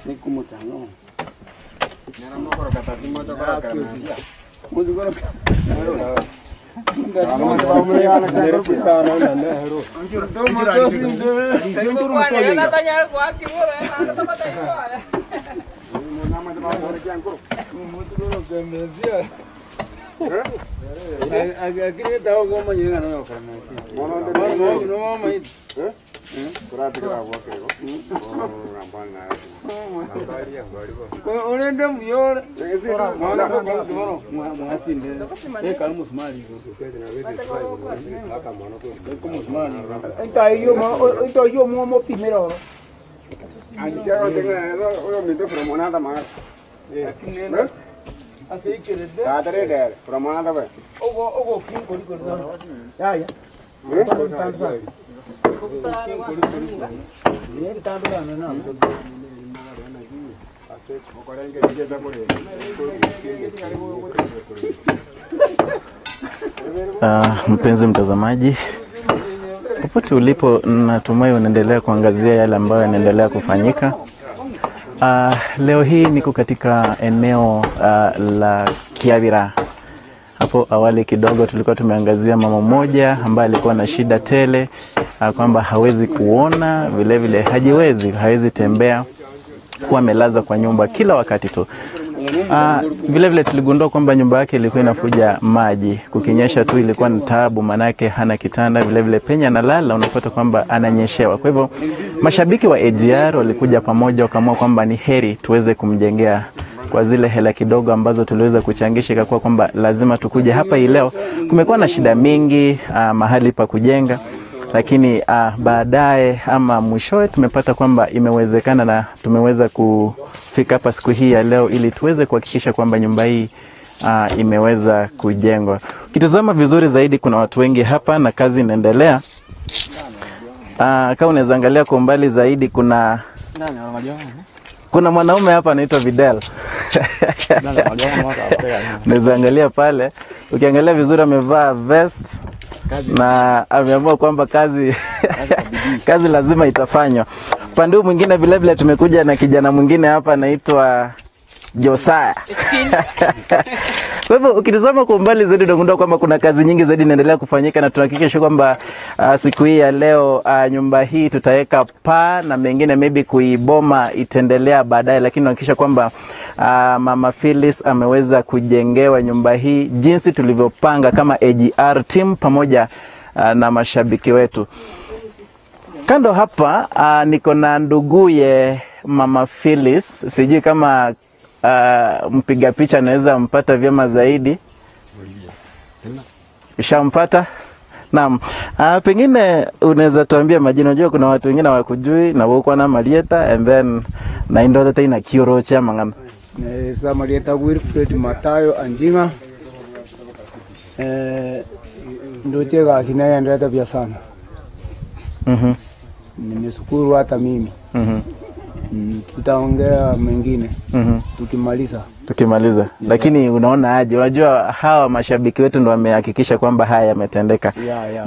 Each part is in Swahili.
Ni kumutano. Nera mokoro katati mocho kora kanazia. Mudu kora. Así que desde Sadre de Pramana ba. Ogo king kori ya ya. Mpenzi mtazamaji, popote ulipo, natumai unaendelea kuangazia yale ambayo yanaendelea kufanyika. Leo hii niko katika eneo la Kiavira. Hapo awali kidogo tulikuwa tumeangazia mama mmoja ambaye alikuwa na shida tele, kwamba hawezi kuona, vile vile hawezi tembea, kuwa amelaza kwa nyumba kila wakati tu. Vile vile tuligundua kwamba nyumba yake ilikuwa inafuja maji, kukinyesha tu ilikuwa ni taabu, manake hana kitanda. Vile vile penya analala unapata kwamba ananyeshewa. Kwa hivyo mashabiki wa AGR walikuja pamoja, wakaamua kwamba ni heri tuweze kumjengea kwa zile hela kidogo ambazo tuliweza kuchangisha. Ikakuwa kwamba lazima tukuje hapa hii leo. Kumekuwa na shida mingi mahali pa kujenga, lakini baadaye ama mwishowe tumepata kwamba imewezekana na tumeweza kufika hapa siku hii ya leo ili tuweze kuhakikisha kwamba nyumba hii imeweza kujengwa. Ukitazama vizuri zaidi kuna watu wengi hapa na kazi inaendelea. Kama unaweza angalia kwa mbali zaidi kuna mwanaume hapa anaitwa Videl. Unaweza angalia pale, ukiangalia vizuri amevaa vest na ameamua kwamba kazi lazima itafanywa. Upande huu mwingine vile vile tumekuja na kijana mwingine hapa anaitwa Josaya. Kwa hivyo ukitazama kwa mbali zaidi unagundua kwamba kuna kazi nyingi zaidi inaendelea kufanyika, na tunahakikisha kwamba siku hii ya leo nyumba hii tutaweka paa na mengine maybe kuiboma itaendelea baadaye, lakini tunahakikisha kwamba Mama Phyllis ameweza kujengewa nyumba hii jinsi tulivyopanga kama AGR team pamoja na mashabiki wetu. Kando hapa niko na nduguye Mama Phyllis. Sijui kama mpiga picha anaweza mpata vyema zaidi. Ushampata? Naam. Pengine unaweza tuambia majina. Unajua kuna watu wengine hawakujui na wako na Marieta and then na ndio tena Kiorocha mangana. Za Marieta Wilfred Matayo Anjinga. Ndio chega sinaendelea vya sana. Nimeshukuru hata mimi. Tutaongea mengine tukimaliza. Lakini unaona aje, unajua hawa mashabiki wetu ndio wamehakikisha kwamba haya yametendeka.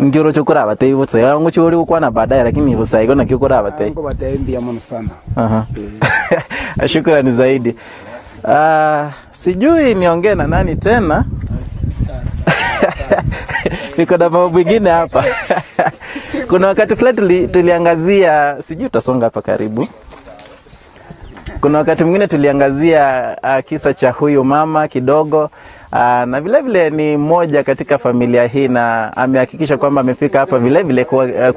Ngiro chokora abate yotse yangu chori uko na baadaye, lakini usaigo na kikora abate ngo bataembi amana sana. Shukrani zaidi. Sijui niongee na nani tena. Niko na mambo mengine hapa. Kuna wakati fulani tuliangazia, sijui utasonga hapa karibu. Kuna wakati mwingine tuliangazia kisa cha huyu mama kidogo, na vile vile ni mmoja katika familia hii na amehakikisha kwamba amefika hapa vile vile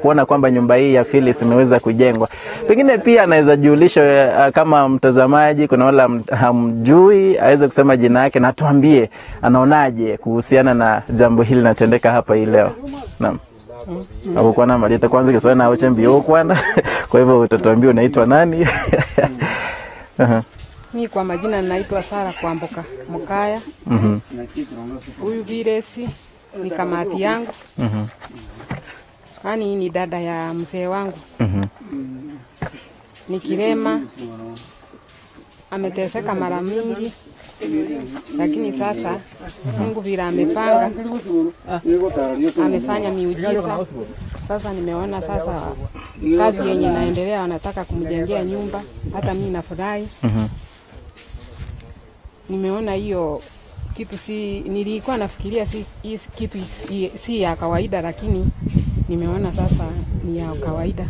kuona kwamba nyumba hii ya Phyllis imeweza kujengwa. Pengine pia anaweza julisha kama mtazamaji kuna wala hamjui, aweze kusema jina yake na tuambie anaonaje kuhusiana na jambo hili linatendeka hapa hii leo. Naam. Hapo kwa namba Marieta kwanza kesho na ache mbio kwana. Kwa hivyo utatuambia unaitwa nani? Mimi kwa majina naitwa Sara Kwamboka Mukaya. Huyu Viresi ni kamati yangu. Hani ni dada ya mzee wangu. Ni kilema. Ameteseka mara mingi. Lakini sasa Mungu vile amepanga, amefanya miujiza Sasa nimeona sasa kazi yenye naendelea, wanataka kumjengea nyumba, hata mimi nafurahi. Nimeona hiyo kitu nilikuwa nafikiria kitu si ya kawaida, lakini nimeona sasa ni ya kawaida.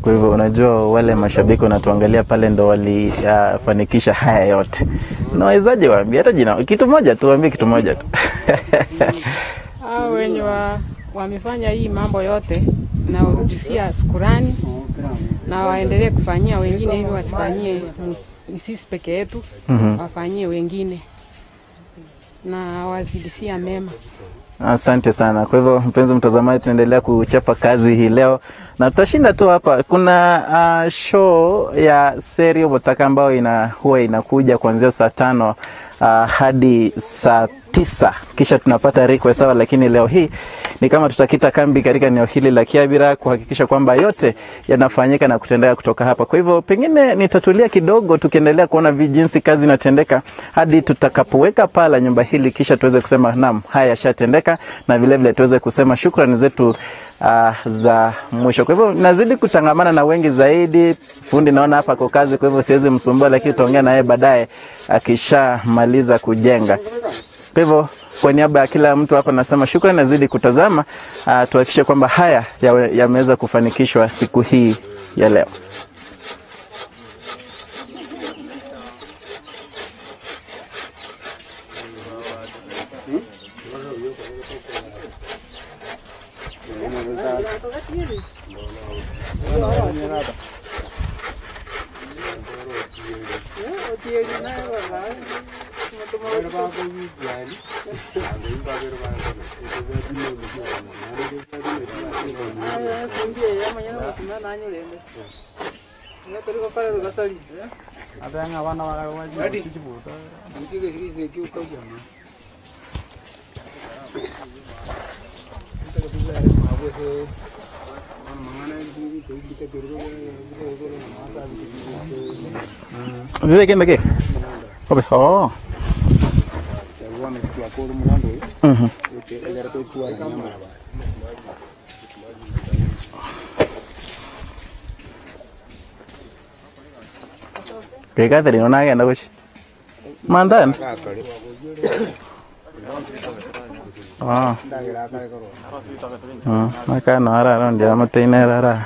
Kwa hivyo unajua wale mashabiki wanatuangalia pale ndo walifanikisha haya yote. Unawezaje waambie hata jina kitu moja tu, waambie kitu moja tu. Wenye wamefanya hii mambo yote na urudishia shukrani, na waendelee kufanyia wengine hivyo, wasifanyie sisi peke yetu, wafanyie wengine na wazidishia mema. Asante sana. Kwa hivyo mpenzi mtazamaji, tunaendelea kuchapa kazi hii leo na tutashinda tu hapa. Kuna show ya Serio Botaka ambayo huwa inakuja kuanzia saa 5 hadi saa 9, kisha tunapata request sawa, lakini leo hii ni kama tutakita kambi katika eneo hili la Kiabira kuhakikisha kwamba yote yanafanyika na kutendeka kutoka hapa. Kwa hivyo pengine nitatulia kidogo tukiendelea kuona jinsi kazi inatendeka hadi tutakapoweka pala nyumba hili, kisha tuweze kusema naam, haya yashatendeka, na vile vile tuweze kusema shukrani zetu za mwisho. Kwa hivyo nazidi kutangamana na wengi zaidi. Fundi naona hapa kwa kazi, kwa hivyo siwezi msumbua, lakini tutaongea naye baadaye akishamaliza kujenga. Kwa hivyo kwa niaba ya kila mtu hapa nasema shukrani, nazidi kutazama, tuhakikishe kwamba haya yameweza kufanikishwa siku hii ya leo. Vive kenda ke? Obe, oh. Pega tadi nona agenda kush. Mandan. Ah. Maka nara ron dia mati nara.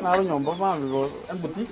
Naru nyombo mah bigo buti.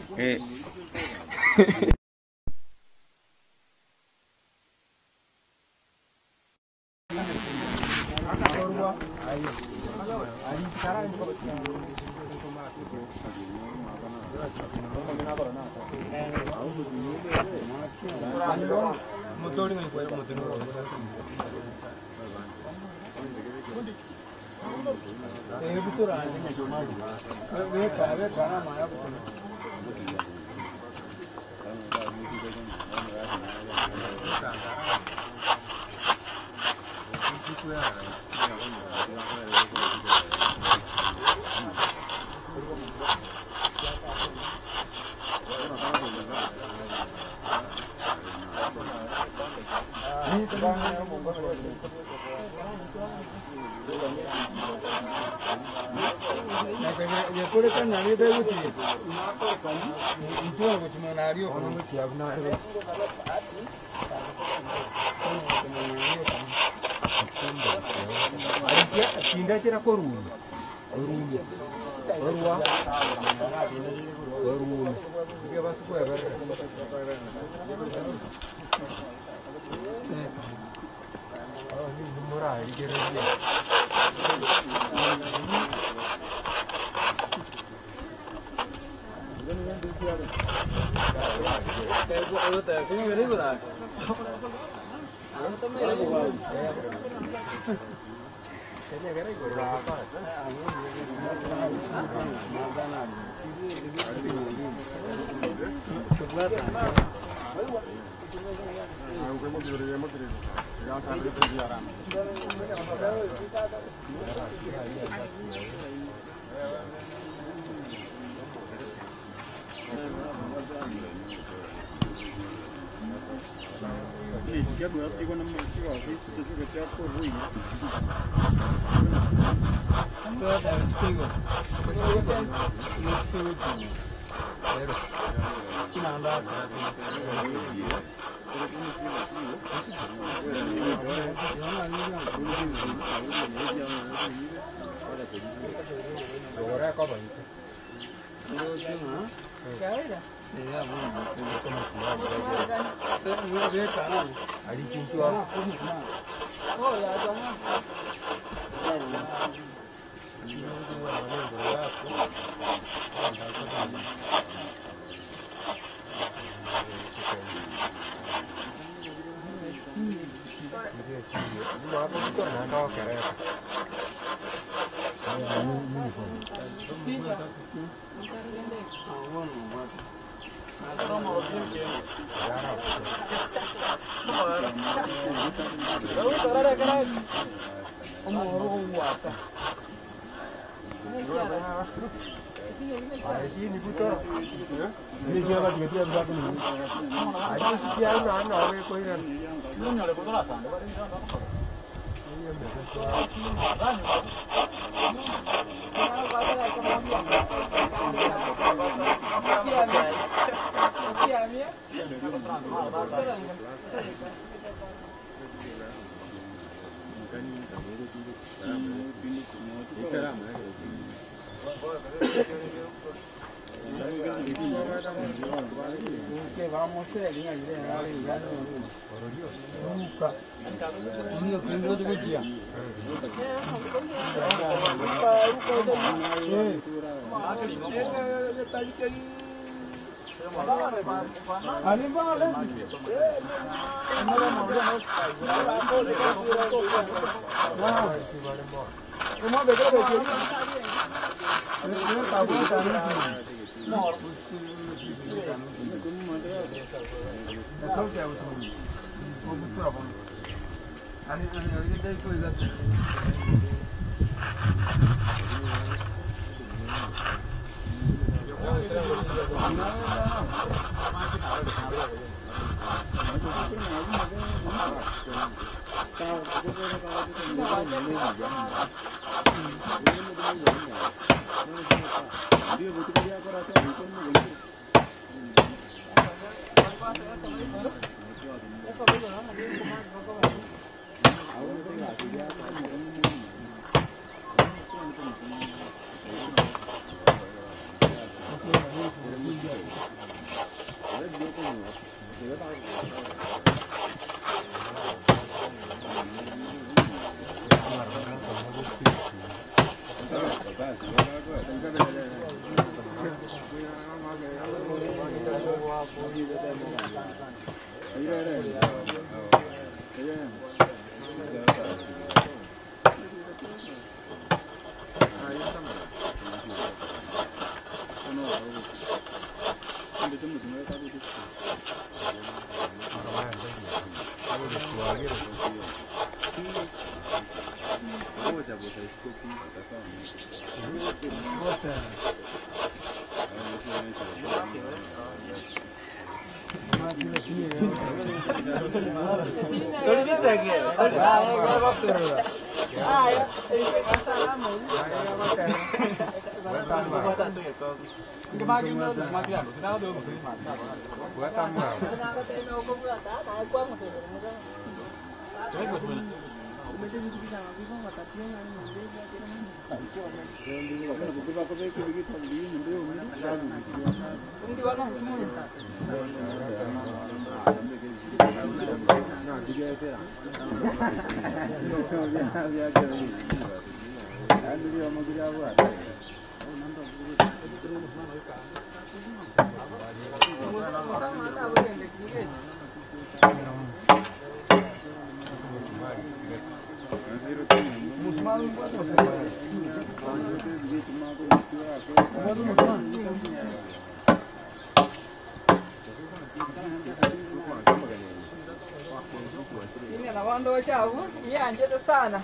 Sana.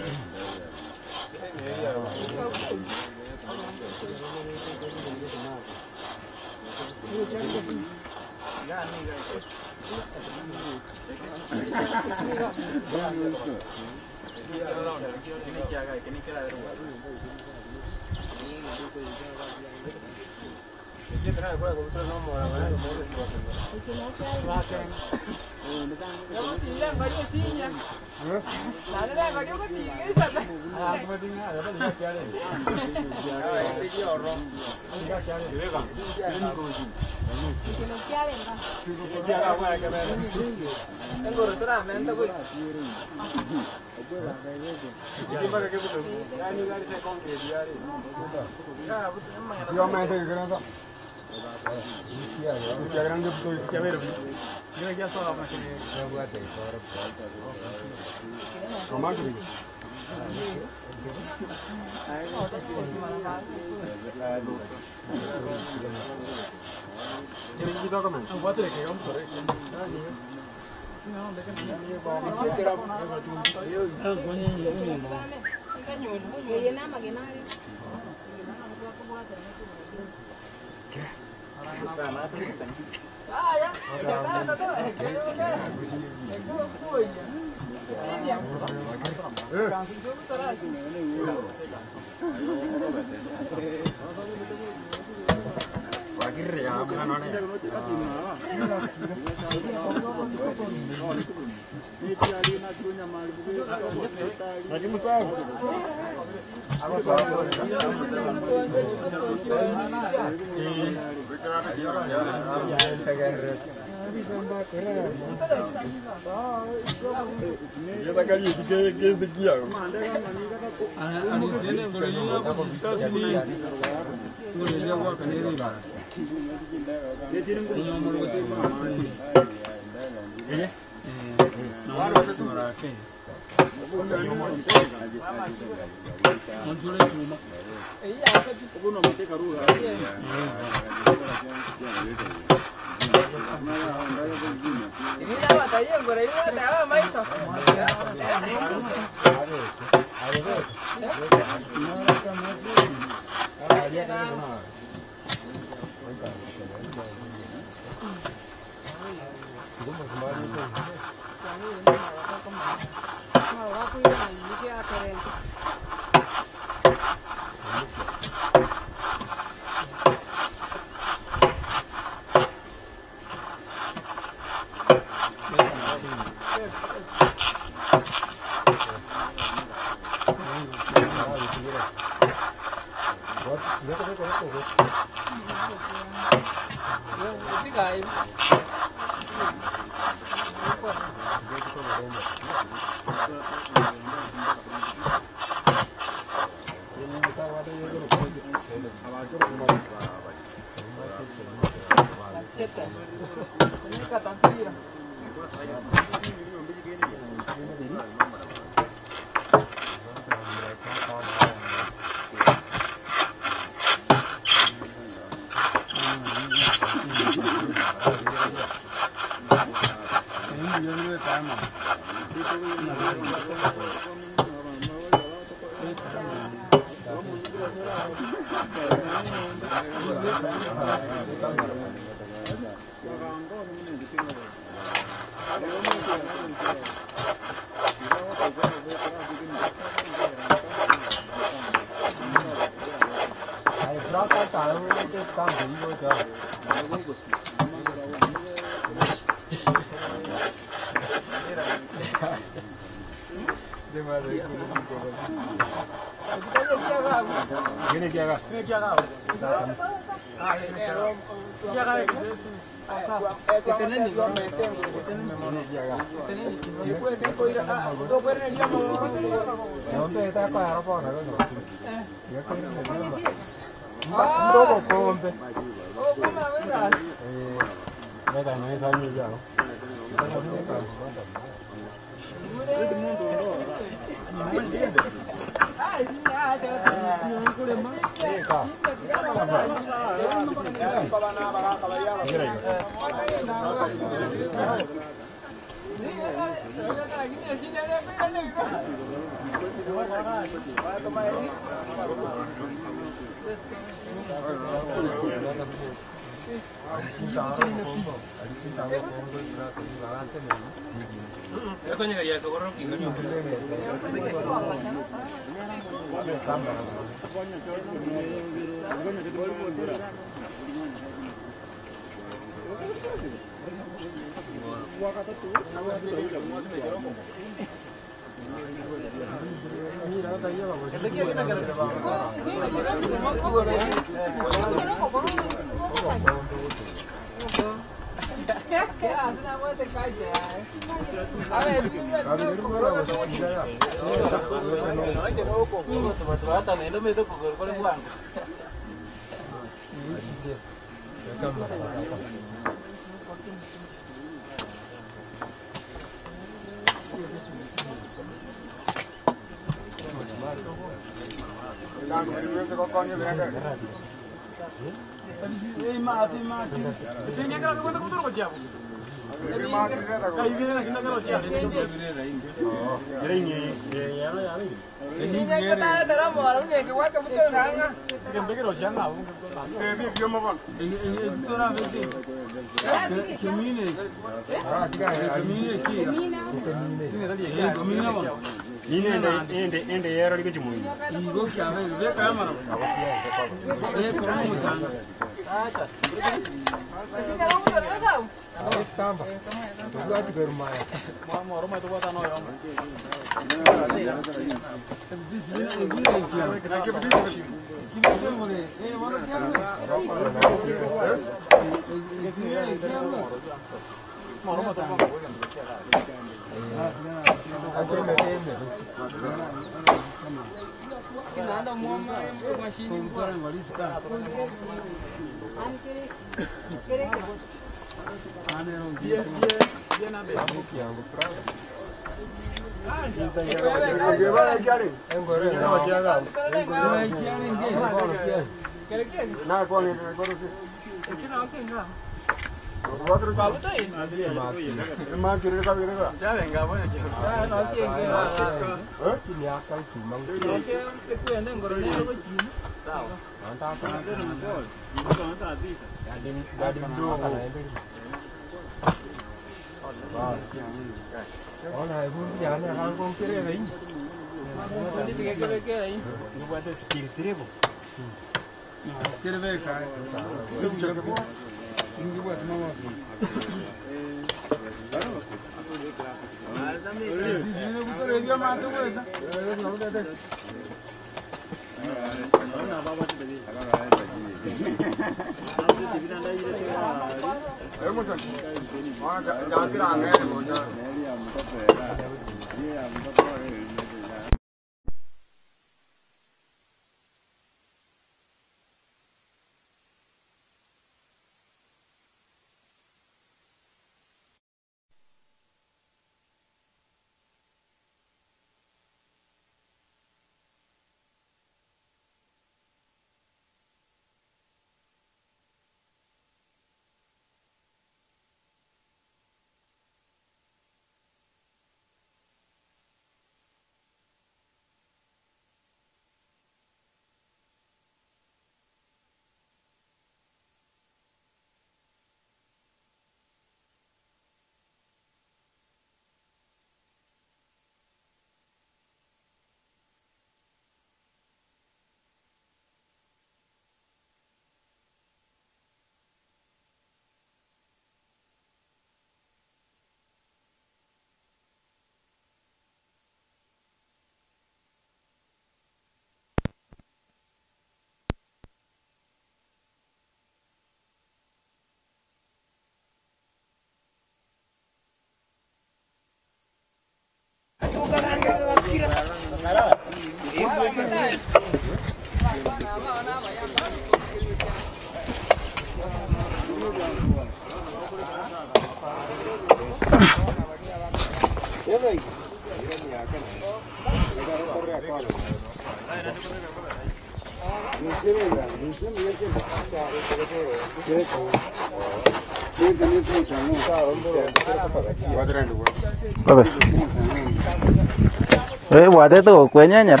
Buat itu kuenya nyer.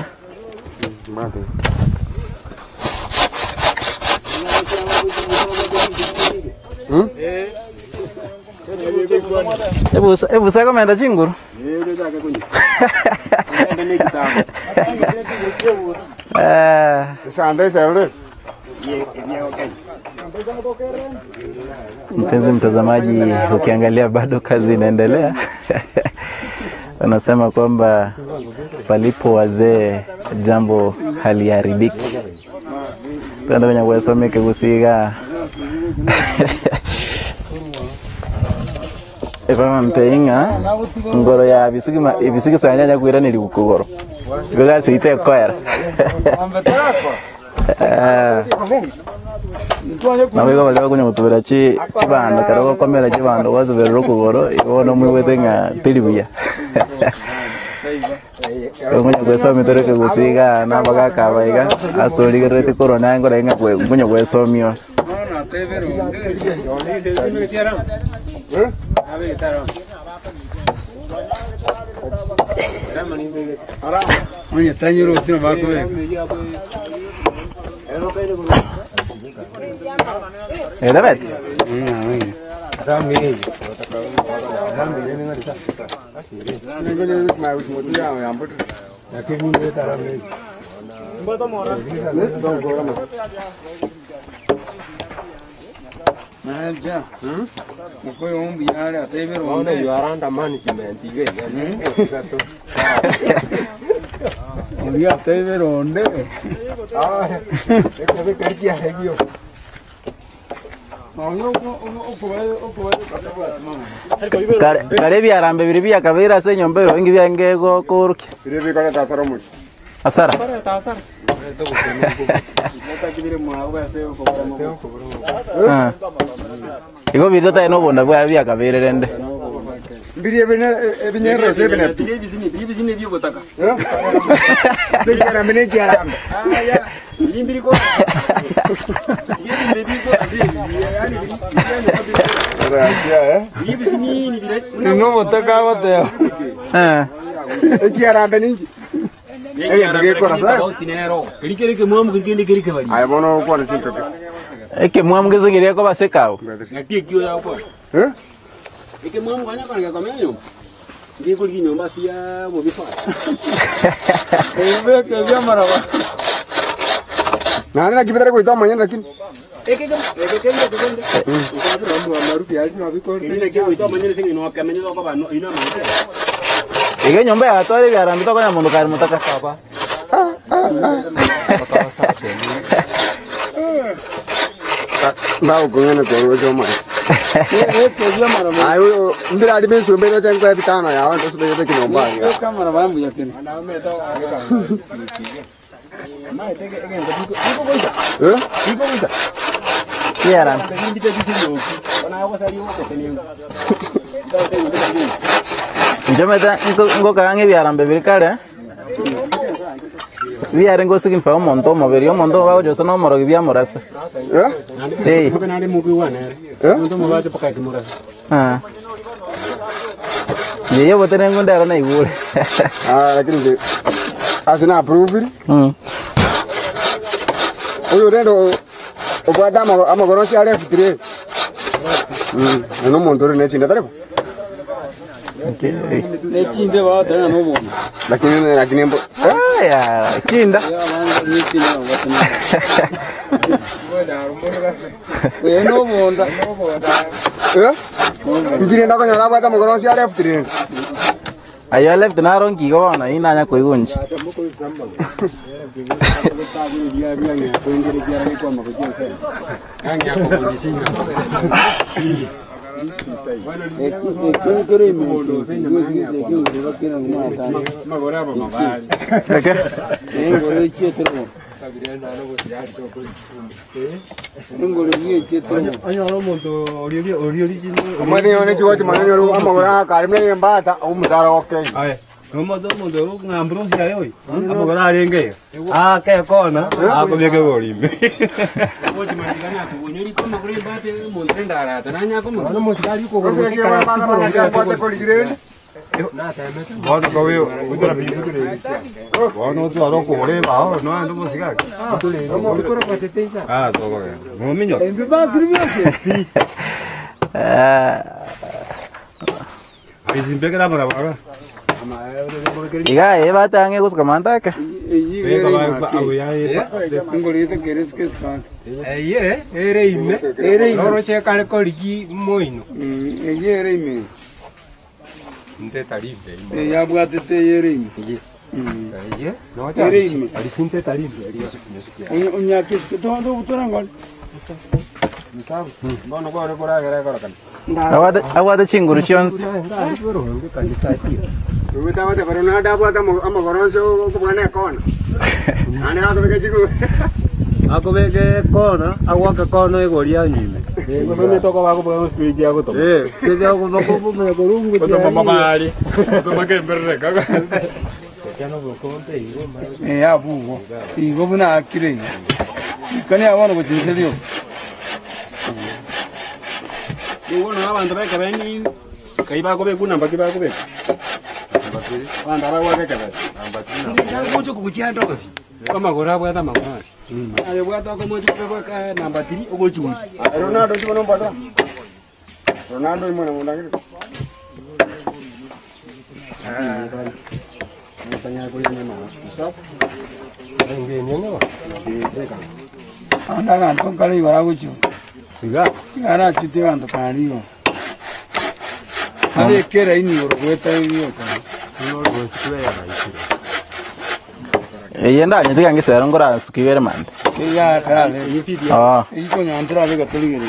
Ebu saya komenda cinggur. Mpenzi mtazamaji, ukiangalia bado kazi inaendelea. Wanasema kwamba palipo wazee jambo haliharibiki. Tanda kwenye kuwasome kegusiga. Eva mpeinga ngoro ya ibisigi sanyanya kuira nili kukugoro. Goga siite kwera. Nawe ko lewa kunya mutubira chibando karoko komera chibando watubira rokugoro ibono mwiwete nga tilibuya. Kunya kwesoma tereke gusiga na baga kabaiga asori gerete corona ngora inga kunya kwesomio. Oye, está ñero, tío, va a comer. Dapat? Rami. Naja, mko yombi yale atebero. Ona yuaranda management ige. Oya atebero onde. Ah, eko kerkia hegio. Kare byarambe biri byakabera se nyombe ingi byangego kuruki. Biri bikona tasara much. Asara. Tasara. Iko bidota eno bonda bwa byakabere rende. Biri ebinyere sebene. Biri bizini byobotaka. Sekara mene kiarambe. Ah ya. Biri ko. Biri ko asili. Yani biri. Biri bizini ni biri. No botaka wote. Kiarambe ninji. Ay bono kwa ni tinto. Eke mwamu gezingiria ko basekao. Nakikyo ya kwa. Eke mwamu kanya kwa ngamenyo. Ngi kuli nyumba sia bobiso. Ebe ke vya maraba. Nana kibitare ko ito manya lakini. Eke ke ngende. Ukabira mbu amaruki ali no biko. Ile ke ito manya singi no kamenya ko ba no ina manya. Ige nyombe atwali byarambito ko nyamundu kari mutaka saba. Bao kungene kwa choma. Ayo mbira hadi mimi mbele cha kwa vitano ya watu sio bebe kinomba. Kama na mambo ya tena. Yara. Njometa ngo kange byarambe birikale. Biare ngo sikin fa omonto moberi omonto bawo josa no moro byamorasa. Eh? Nari mubi wana. Omonto mobate paka kimorasa. Ah. Yeye botere ngo ndara na igure. Lakini asina approve. Oyo rendo obada amagorosi ale futire. No montoro ne chinda tarebo. Ne chinde wa tana no bono. Lakini mbo. Ya, chinda. No bonda. Ngire ndako nyara bata amagorosi ale futire. Ayo left na rongi go na ina nya ko igunji. Vado con io, tutto la vita tu devi. Quando tu ero con le va, no ando musica. Tu le. Ah, to va. Non mi no. Mi va scrivere. Ai per la brava. Iga eva tange kus kamanta ka. Ingolite queres que ska. Ere ime. Loro c'è calcoligi moino. Ere ime. Nte taribe. Ya bwatete ere ime. No, ali sinte taribe. Onya kiske to utorangol. Misao. Bono gore gora kan. Awada chinguru chons. Utawata corona da bwata amagoronso ko bwana kona. Ane hato beke chiku. Ako beke kona, awaka kona egoria nyime. Mimi toko wako kwa street yako to. Sisi yako bako me korungu. Ko to mama ali. Ko make berre kaga. Jano bokonte igo ma. Ya bugo. Igo buna akire. Kani awano ko chinselio. Igo na abantu beke beni. Kai ba ko be kuna mbaki ba ko be. Wanda ba wake kabe. Namba 3. Ngocho kukuchia ndokosi. Kama gora bwa ta makonasi. Ale bwa ta ko moji pe ka namba 3 ogochu. Ronaldo tu nomba ta. Ronaldo imona mundangire. Tanya ko yene mama. Stop. Nge nyene ba. Anda kan ton kali gora gochu. Iga. Ara chite wanto kaniyo. Ale kera ini oro kweta iyo ka. Yenda nyi tikange sero ngora sukibere mande. Ya karale. Ah. Iko nyantra be gatuli gere.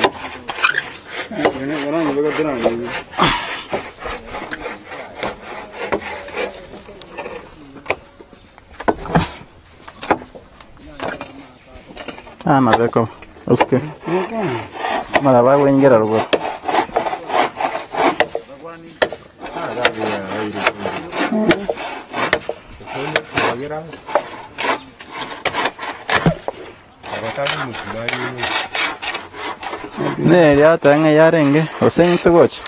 Ene gora no be gatra. Ah, na beko. Uske. Mala ba wengera rugo. Ne ya tanga yarenge oseng segoch.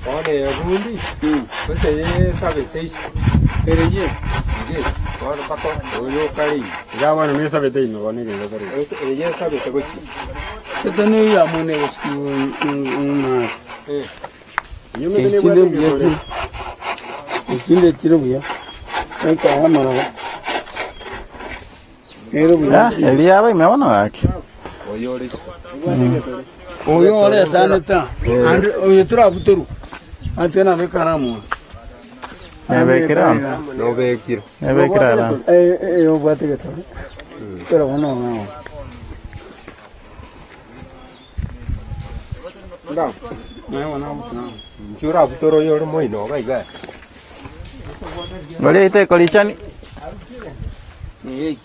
Ore rundi. Você sabe teis. Ereje. Yes. Ora pato. Oyo kari. Ya bueno, me sabe teis no gone que yo pero. Ella sabe te gochi. Te tenía ya mone uski una. Yo me tenía Chile bueno. Chile tiro ya. Ay ka mara. Eliaba imeona wake. Oyo ole saneta. Ande oyo turabuturu. Antena bekaramu. Nebekira. No bekira. Nebekira. Yo bate gato. Pero no. Nda. No. Chura butoro yo mo ino ga. Wale ite kolichani.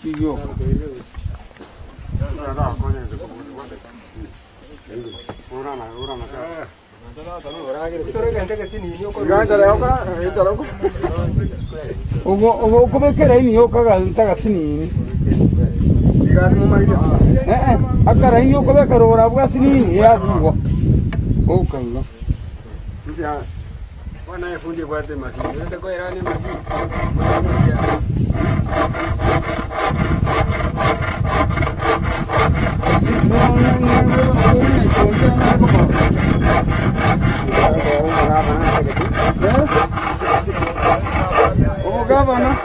Kiyo. Ogo kubekera ini yokaga ntaga sinini. Akara ini yokobekara ora bwa sinini yagugo. Okanga. Wana yafundi kwate masini. Ndio kwa irani masini. Gavana.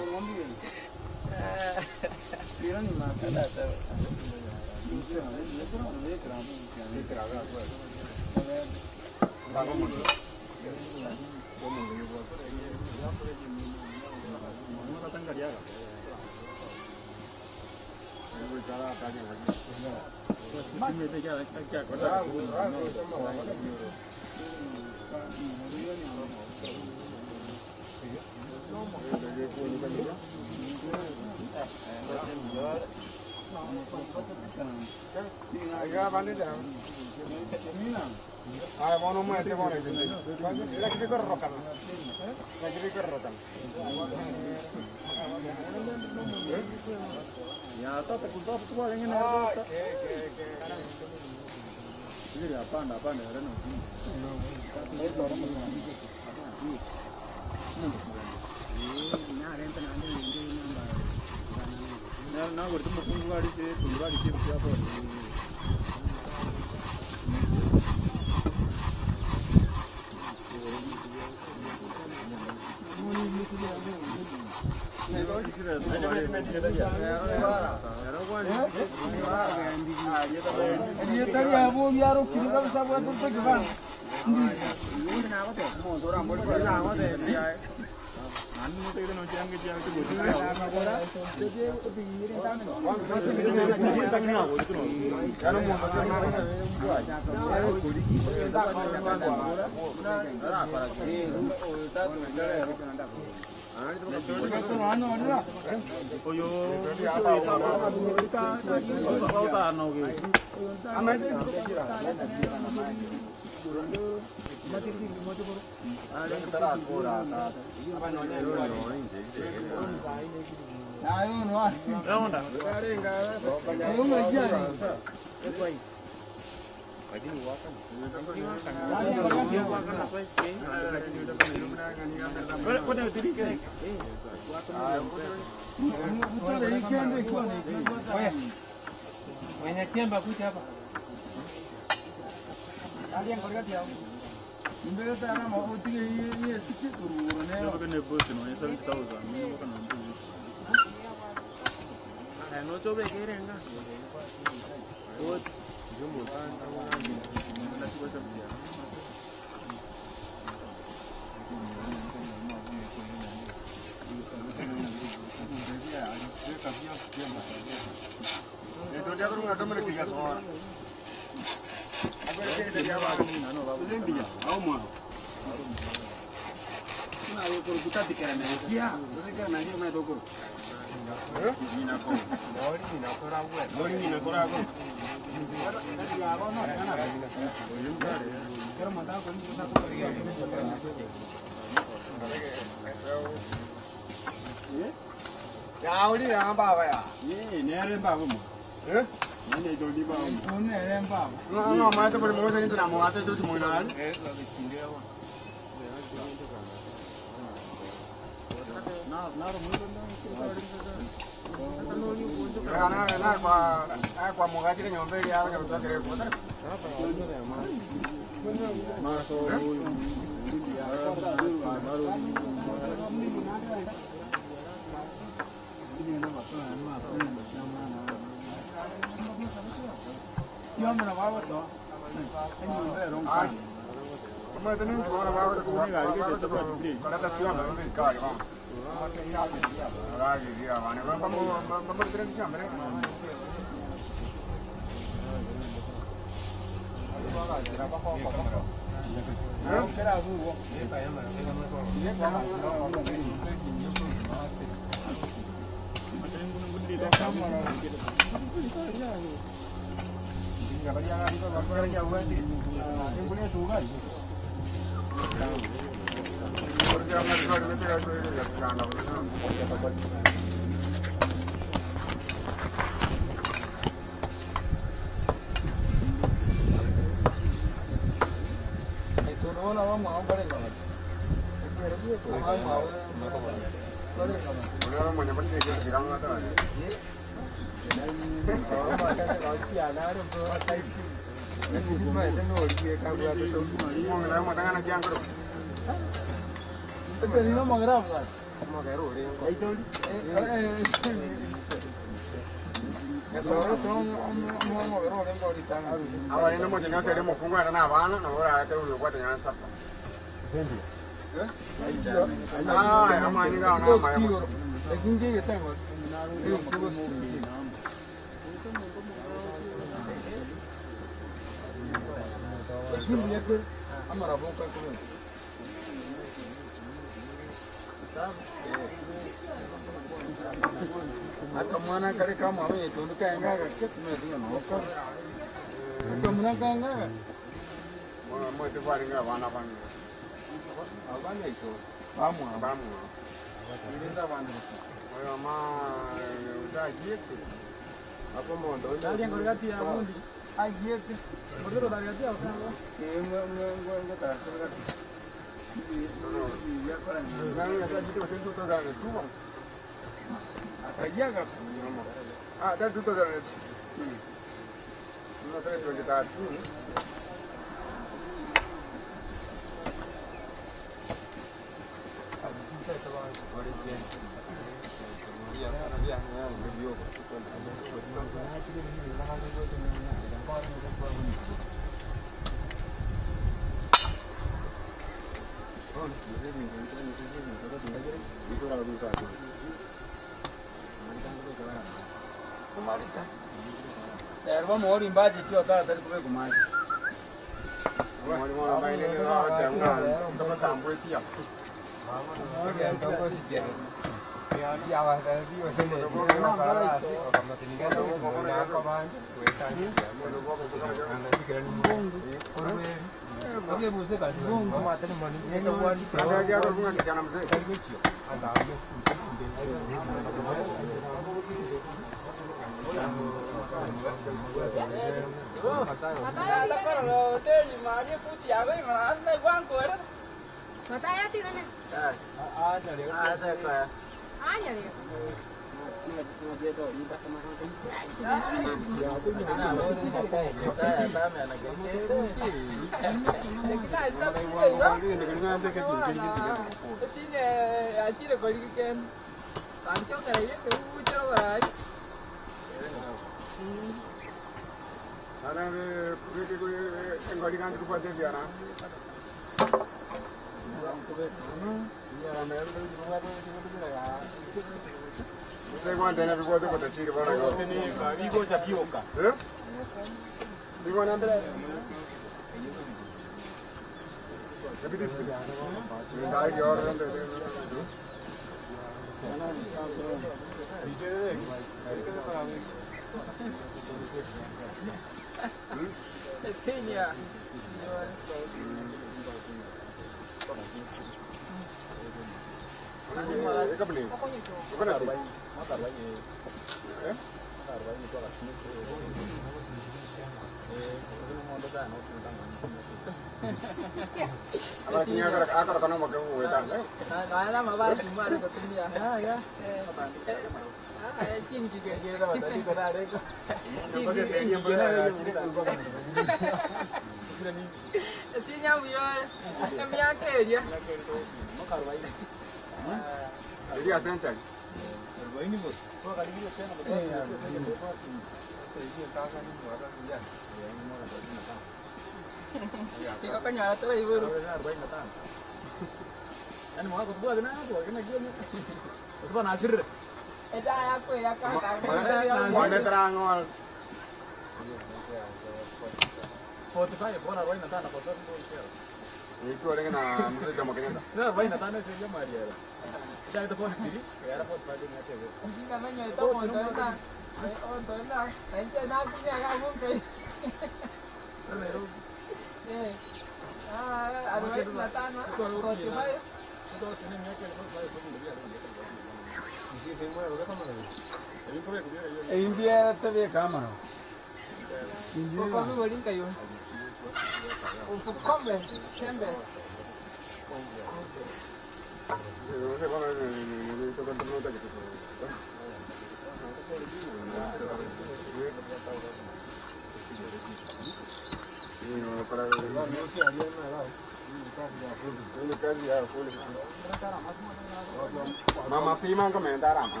Mama Pima komentar ama.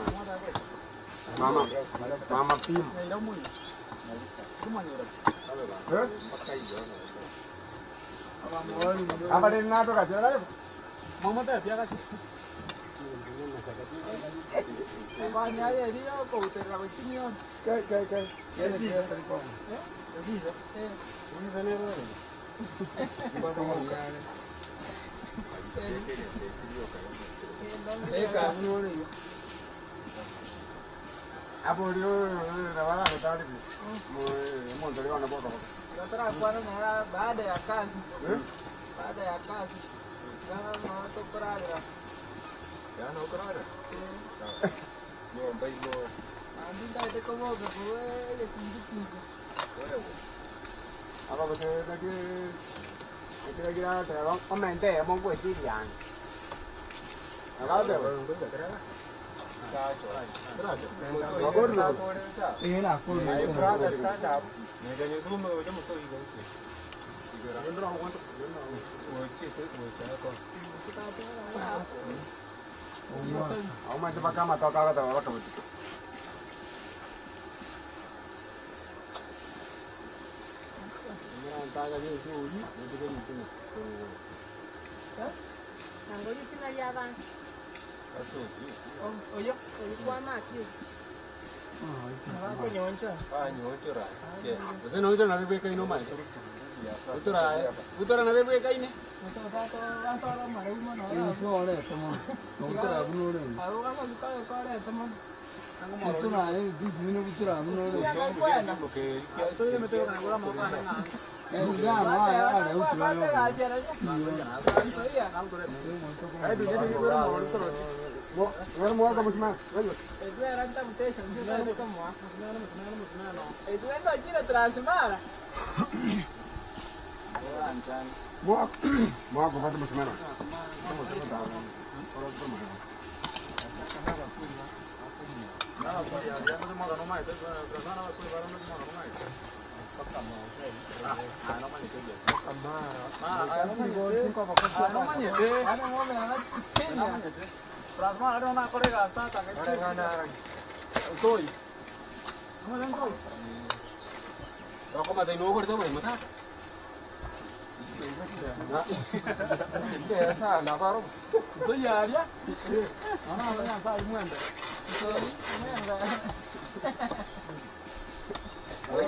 Mama Pima. Apa dia nak tu kat sana? Mama tu dia kat. Kau ni ada dia kau terlalu sini. Kai. Yes. Apa dia nak kita ada ni? Mau dari mana bawa? Kita akuan nara bada ya kazi. Bada ya kazi. Jangan mau tu kerada. Jangan mau kerada. Yo, baik lo. Andi dah itu kau bawa bawa ya sini. Apa betul lagi? Kira-kira terang, komente ya mau buat sirian. Agak ada.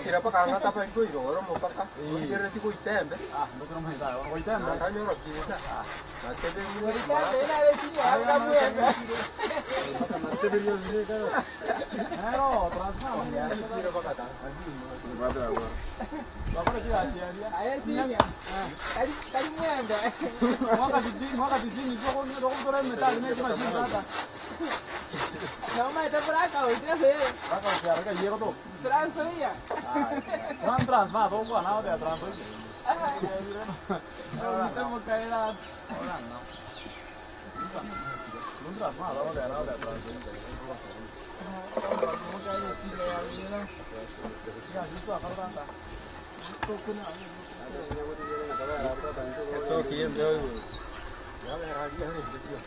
Kira pa kang nata pa ito ito, oro mo pa ka. Kira ti ko itembe. Betul rumah kita, orang kita. Kanyo ro kinsa. Mate de ni. Mate de ni ka. Ayo, transfer. Kira pa ka ta. Badra wa. Bapak dia Asia dia. Ayah sini. Tadi muenda. Mau di sini, kau orang metal ni cuma sini kata. Nama itu berapa? Itu sih. Berapa siapa kan dia tu? Transfer ya. Transfer, tu gua nak dia transfer. Kita mau kaya lah. Orang nak. Transfer, ada transfer. Mau kaya sih dia ni lah. Ya, itu apa kata? Ito kiyen yo. Ya le raji hari video.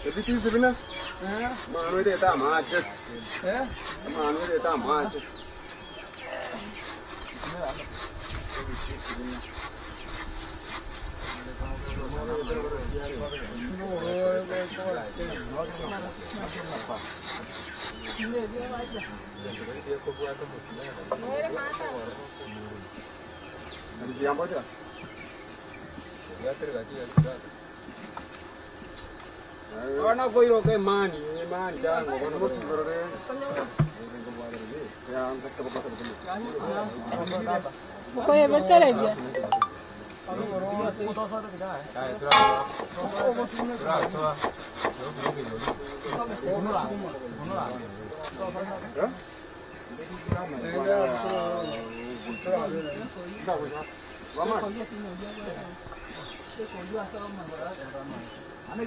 Jadi ti sebenarnya. Manu dia tak macet. Manu dia tak macet. Dari siapa aja? Ya tergaji ya sudah. Ana koiro ke mani jangan Kono mo tigoro re. Ya angkat ke bawah betul. Pokoknya betul aja. Kamu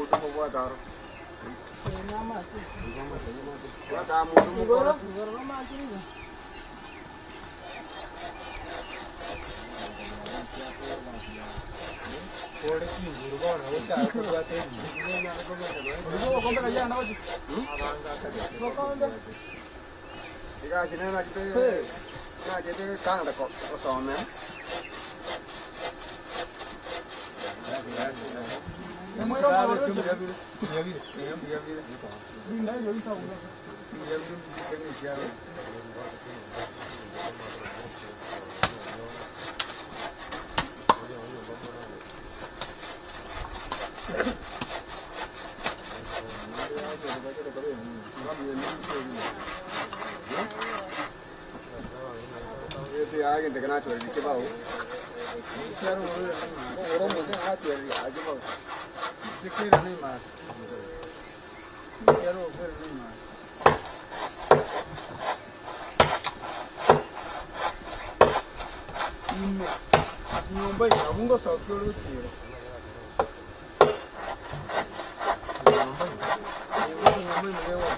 tu mau buat apa? Buat kamu tu mau buat. Jika sini nak kita kan ada kosong ya. Itu ya yang terkena cuaca di Cibau. Sekarang orang mungkin ada cuaca aja bau. Sekarang ni mah. Sekarang ni mah. Ini, nyumba ya, bunga sakit lu tiada. Nyumba ni lewat.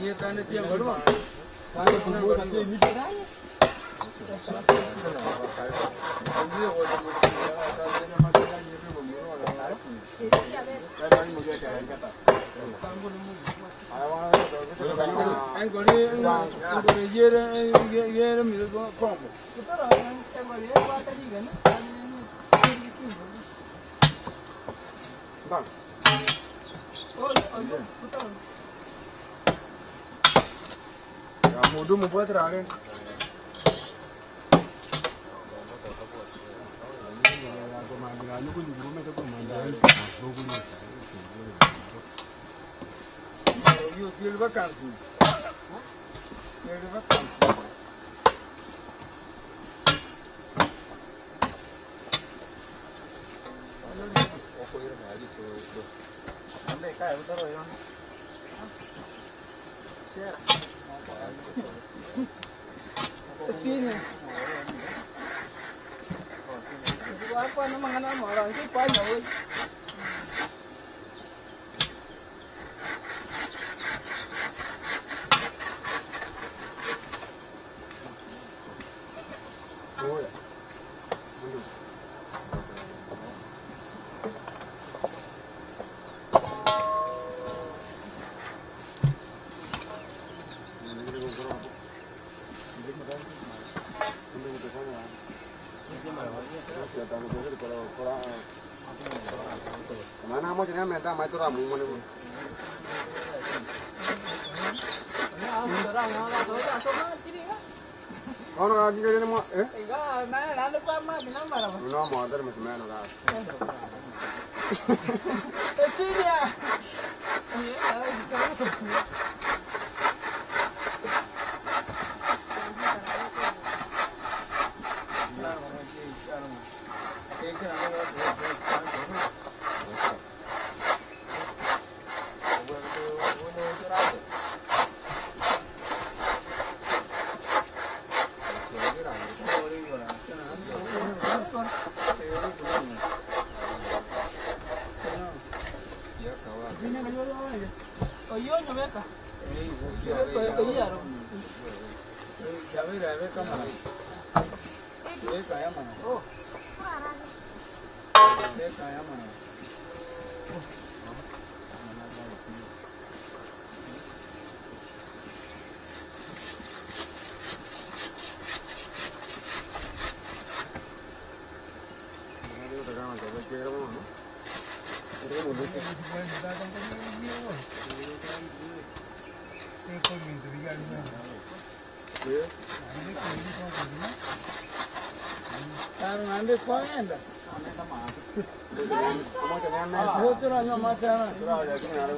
Iya kan itu yang baru. Saya punya baca ini. Mudu membuat terang. Dia vacancy. Ande kai utaro yon. Share. Sini. Apa nama nama orang itu banyak woi. Mana mau jadi minta mai turun mau ni. Kau nak lagi ni mau? Enggak, mana lalu apa mah kenapa lah? No mau ada macam mana dah. Sini ya. Ande kau anda. Mau jadi mana? Aku tu orang yang macam. Surah jadi ni ada.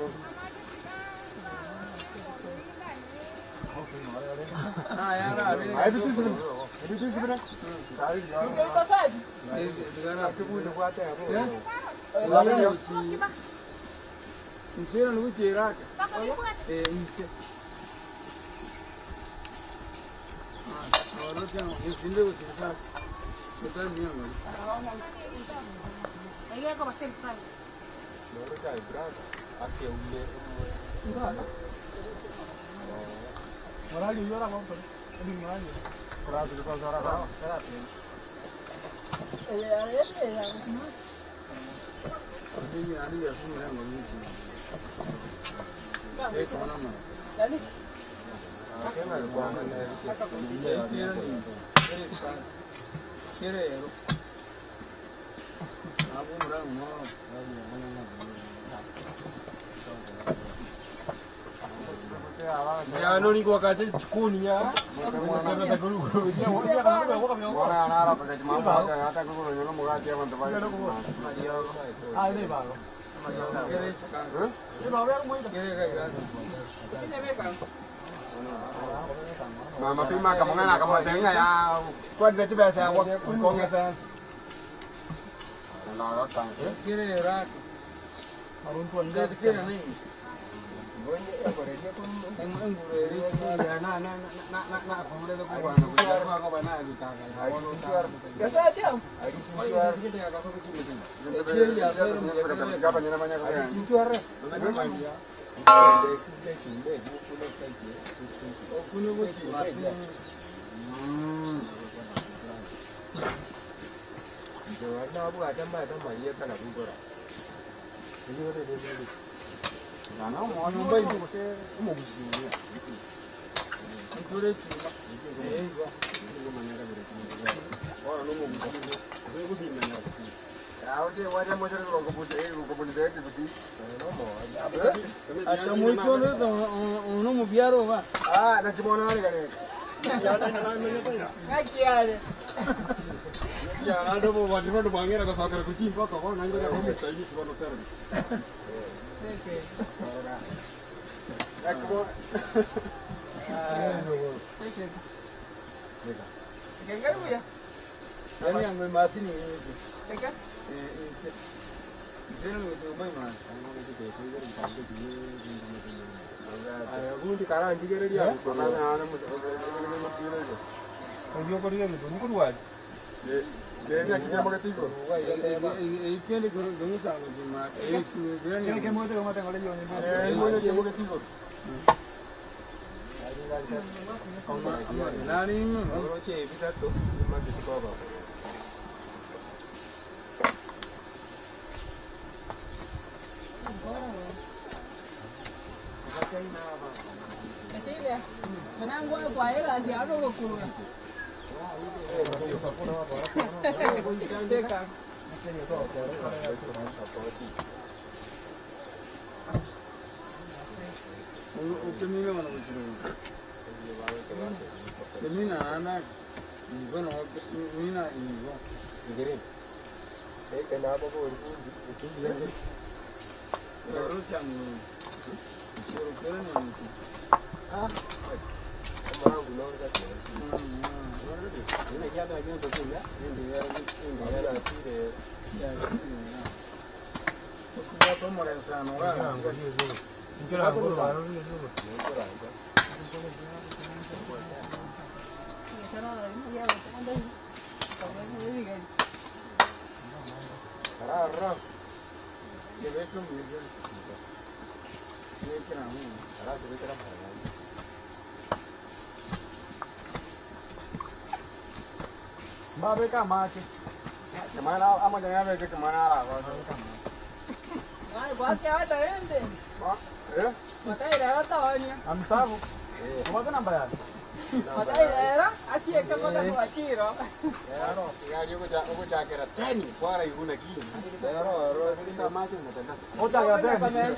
Nah, yang ada. Ada tu sebenarnya. Ada tu sebenarnya. Dari jauh. Kita pasal. Dengan aku pun nak buat apa? Ya. Lalu uci. Uci orang uci rak. Uci. Orang yang uci ni uci sah. Kita ni yang mana? Aí é como sempre sabe. Baru cai berat. Akhir umur. Orang ni orang apa? Ini orang ni. Keras tu kau suara kau. Keras. Ini ada yang semua yang menguji. Kau mana? Jadi. Kenapa buat mana? Kira ya. Aku orang mau. Ya, no ni gua kata kunia. Saya tak guru. Orang Arab pakai cuma pakai kata guru ni lo muka dia mantap aja. Ah, ini bagus. Kira sekarang. Ini bagus yang mau. Kira kayak. Sini bekan. Mà phim mà cầm cái nào cầm một tiếng này à quên để chú bé xe qua con nghe xe nó đó tăng Kira rak. Marun tuan dia kira ni. Ang guru ni. na kumule to kwa na kwa bana ditaka Kasa dia. ai sinjuar Kita dia kasa kecil macam. dia ya siapa namanya kau Ada sinjuar. Oh, punya bocil masih. Jangan nak buat macam mana ia kan aku korang. Ini ada dia. Jangan mau nyampai tu saya mau bising. Itu dia cuma. Gua. Ini mana ada berita. Orang lu mau bising. Saya bising mana. Tahu sih wajah macam tu kau pusing tu pusing. Atau musuh tu, orang mau biar apa? Ah, nak cuma orang ni kan. Ngaji Ya, ada mau wajib ada bangir ada sakar kucing kok kau nanti ada kamu cari sebab dokter. Nak cuma. Kenapa ya? Ini yang gue masih ni ini. Kenapa? Ini. Sino mwe man. Gundi kara ndigere ya ko na ana musa. Ndio ko rile ko ko ruwa. Kenya kijambo katiko. Ikele gongo sango jima. Kile ke mote ko mate ngole yoni. Moja kijambo katiko. Nani no. Roche bitato mate tikoba. Kasilia. Kanangwa kwa hela ndio hapo kukura. Teka. Utemile wana mchiro. Temina ana igo no mina igo. Ngiri. Na hapo kwa ukimbia. Rocha ni. Chiro kero ni mchi. Kama wangu naona kati. Ina yada yendo kula. Ndio ya tire. Kwa tomo la sana wala. Ngora ngora. Ara. Debe comer. Ni kira mu. Ara debe kira mara. Babe kama ake. Kamana ama jangabe ke kamana ara kwa kama. Wale kwa hata ende. Mataira hata wanya. Amsabu. Kama namba ya. Mataira asiye kama kwa kiro. Yaro, yari uko jakera tani kwara yuna kile. Yaro, sinda macho natenda. Ota tani.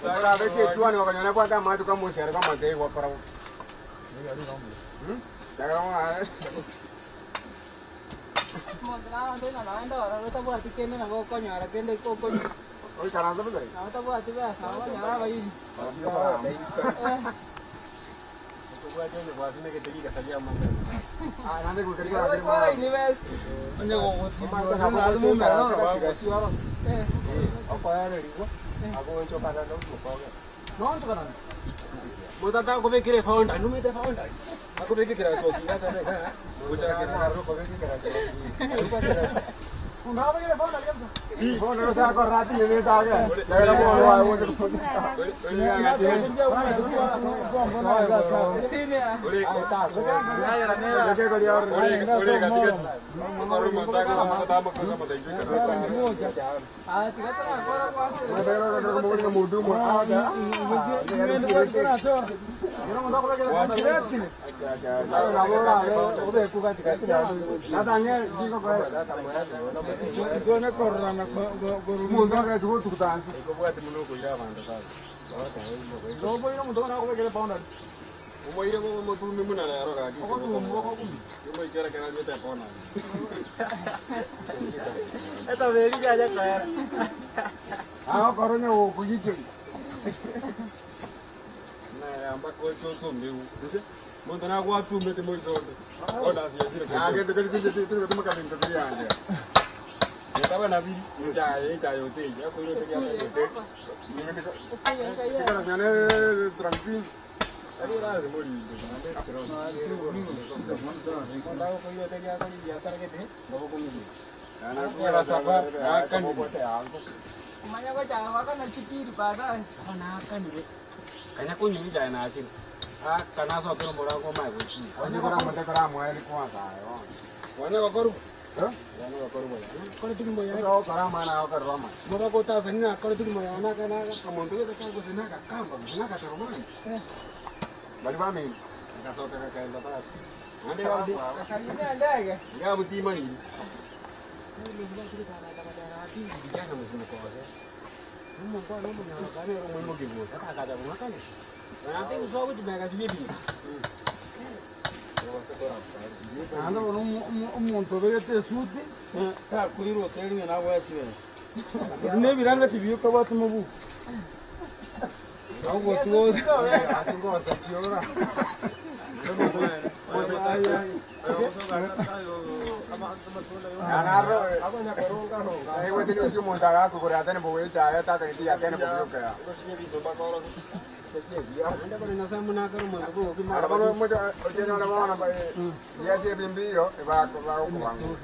Sasa beke chuani wakanyana kwa kama watu kama usere kama tei kwa para. Daga mwana. Mondra ande na naenda wala tabu atikene na go konyara kende ko konyo. Oi karanza bale. Na tabu atiba sawa nyara bai. Kwa hiyo kwa sime ketegika salia mambo. Nande kukarika Kwa agri. university. Ande go wosi. Na mu mera na wa wosi wala. Apa ya rigo? Ako ncho kana ndo kwa. Nonto kana. Mutata ko bekire founder, numete founder. Ako bekire choki hata neka. Ucha kana ro ko bekire choki. Undaba bekire founder kabisa. Hii bono sa ko rati ne sa ga. Daga bono wa wo ko. Senior. Ore Ta. Ya nera. Ke ko ya. ore katika. Maro mtaka kama tama kwa kama taijika. Ah, tikata kora kwa. Na daga ko mo ni mudumu. Ada. Montana kwa tumbe te moisote. Oda siazira kwa. Estaba na vi ya yote ya kwa yote ya yote. Tranquilo. Ari razi mori. Ndio kwa yote ya kwa ya saragete. Babo kumini. Ana safar akan Manya kwa chawa kana chipiri baadaye. sana akan ni. Kanya ko nyumi jana atin. Kana so kero mbora ko mai ko chi. Wana ko koru. Wana ko koru boya. Ko tin boya. Mbora ko ta sanina ko tin boya na kana ka monto ko ta ko sina ka kamba. Na ka taro man. Ka so ka ka la ta. Ande wasi. Kanyine ndege. Ya buti mani. Vijana msimkoze. Mungu kwa nini mnaangalia roho mwemo kibuo? Hata kaza mwakani. Na ndio uswa kuti magazi bibi. Ando umuntu berete suti. Ta kuri hotel ni nawe yachiwe. Ne biranga tibiuka watu mabu. Au watu wote. Atingoza kiora. Anaro. Ewe tini usi montaga kukuri atene buwe cha ya tata iti atene buwe kaya. Arabano moja ochena na mwana ba yasi bimbiyo ba kubangu.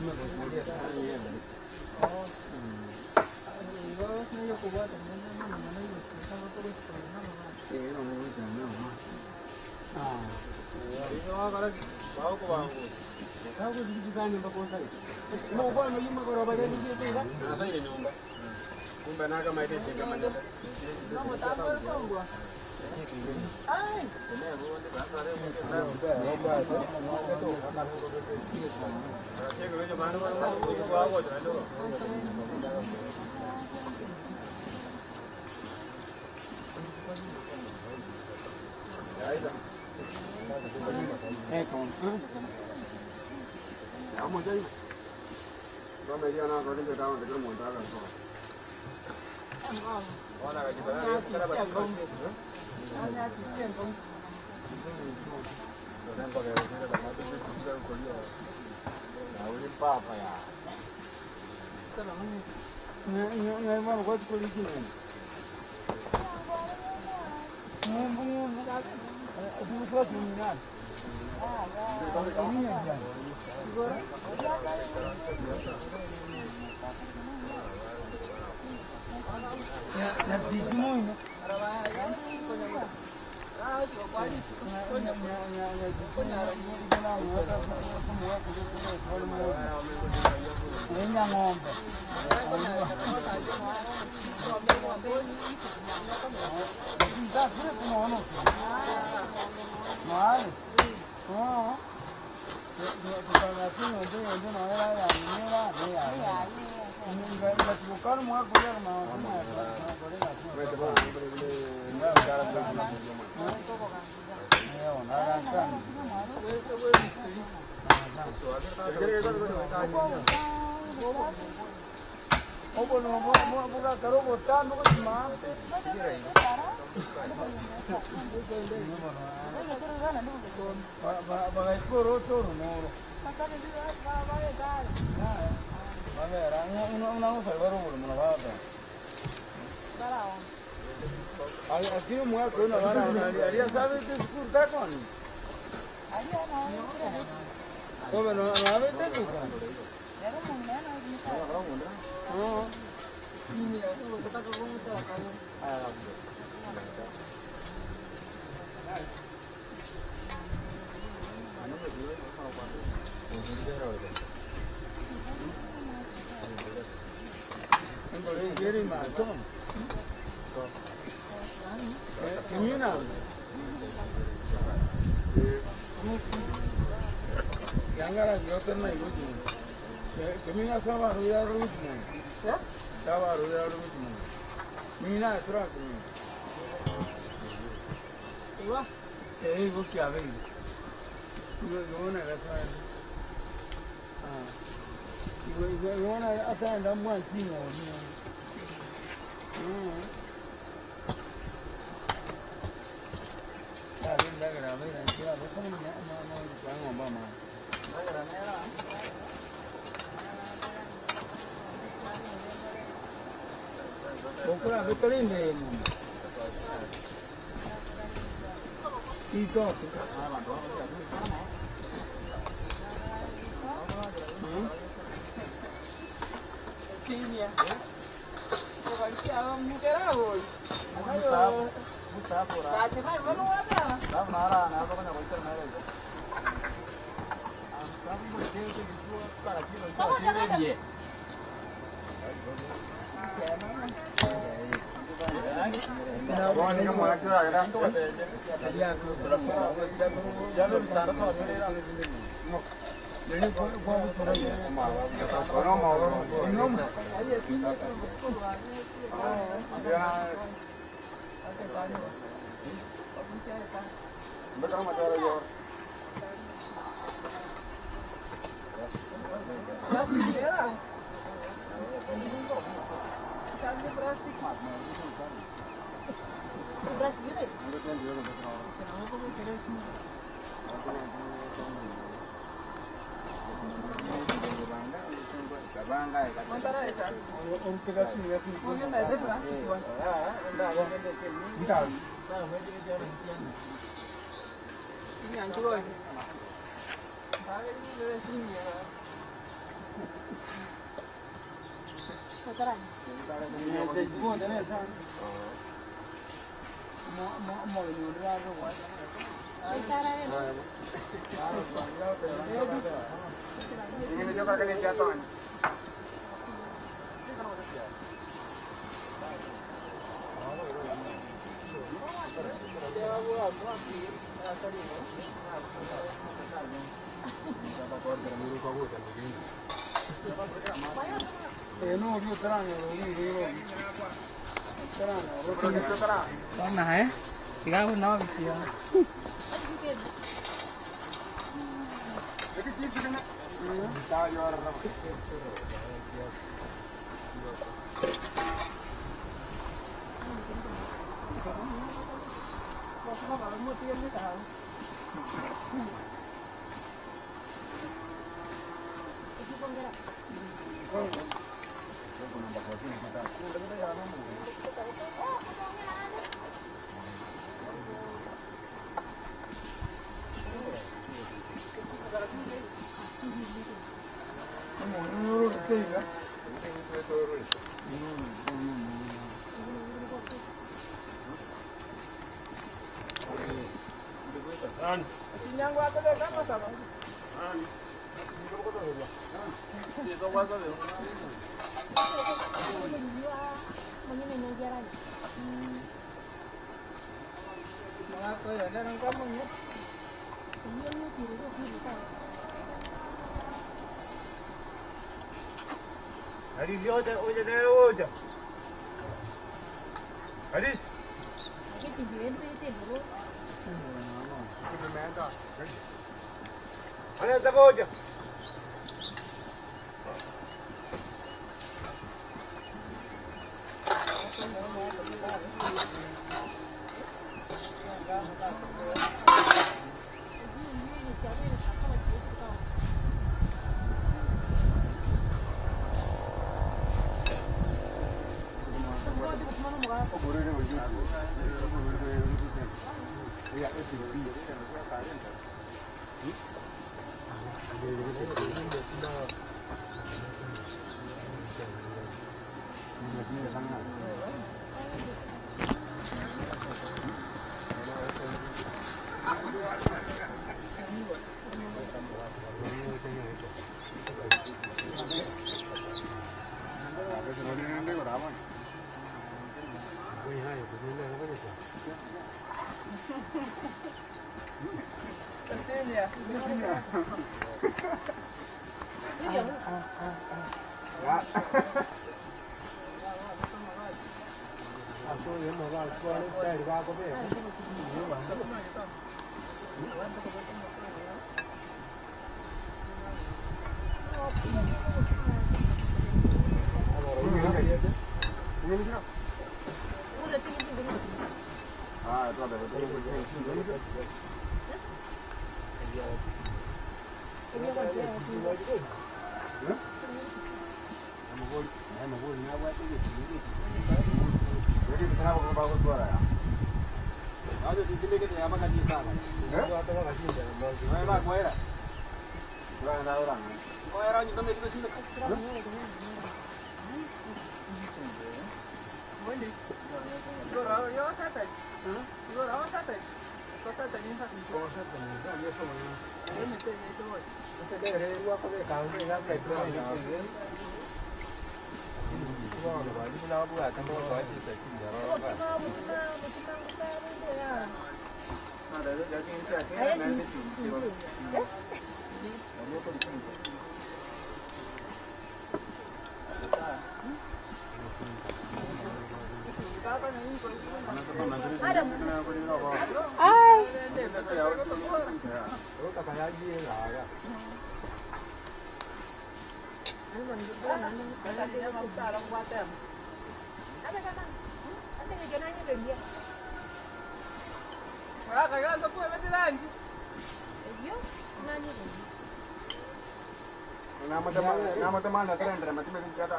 Nama teman ada keren mati mati kata.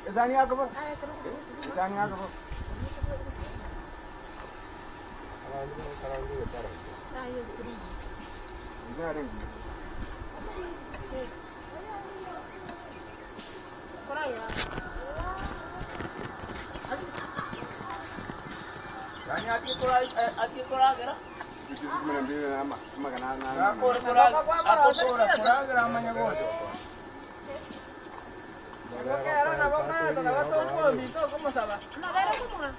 Isani aku bang. Isani aku bang. Ini ada. Kanya ati kurang kira. Itu sih menambil nama makanan. Aku kurang namanya bodoh. Oke, ahora la boca de la vato un poquito, ¿cómo se va? No, era como una.